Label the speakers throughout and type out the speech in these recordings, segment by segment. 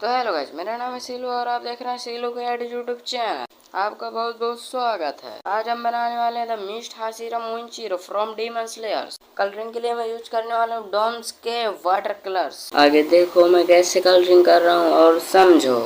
Speaker 1: तो hello guys, मेरा नाम है सीलू और आप देख रहे हैं सीलू के यूट्यूब चैनल। आपका बहुत बहुत स्वागत है। आज हम बनाने वाले हैं the mist Hashira Muichiro from Demon Slayers. Colouring के लिए मैं यूज करने वाला हूँ डॉम्स के वाटर कलर्स। आगे देखो मैं कैसे कलरिंग कर रहा हूँ और समझो।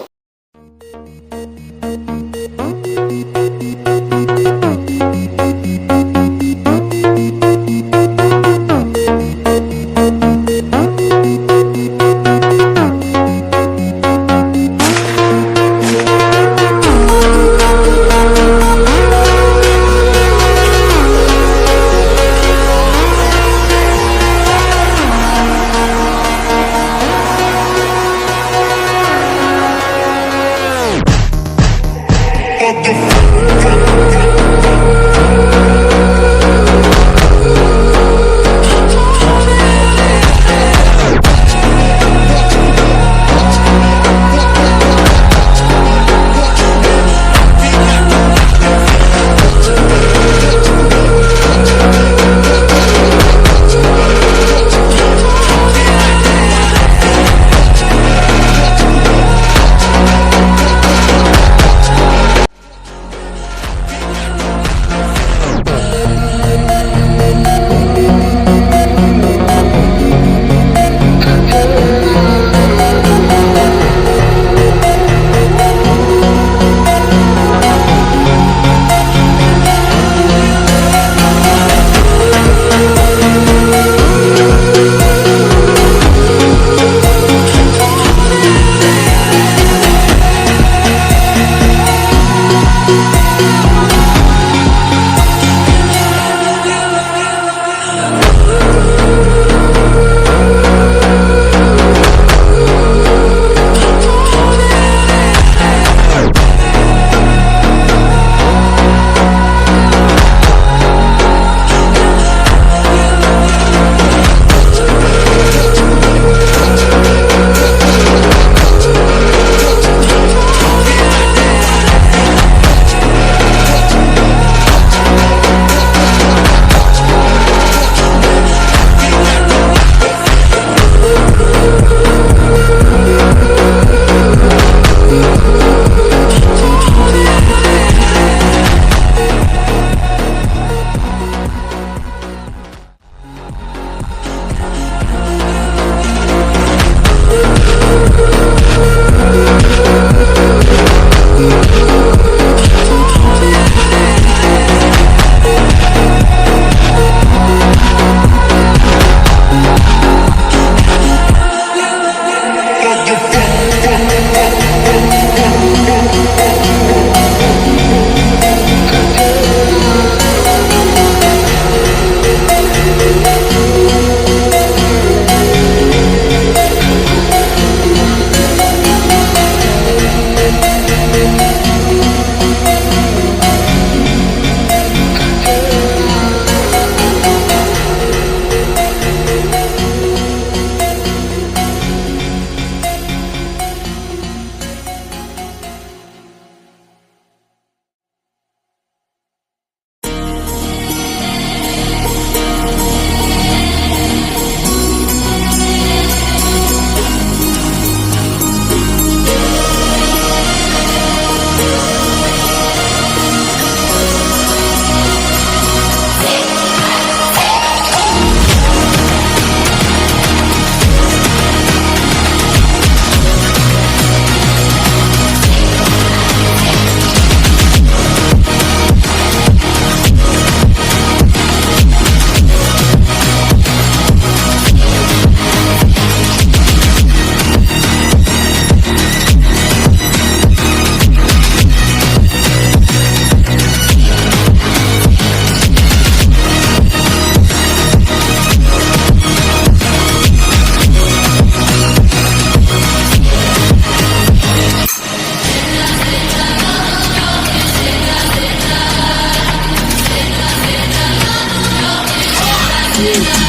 Speaker 2: you.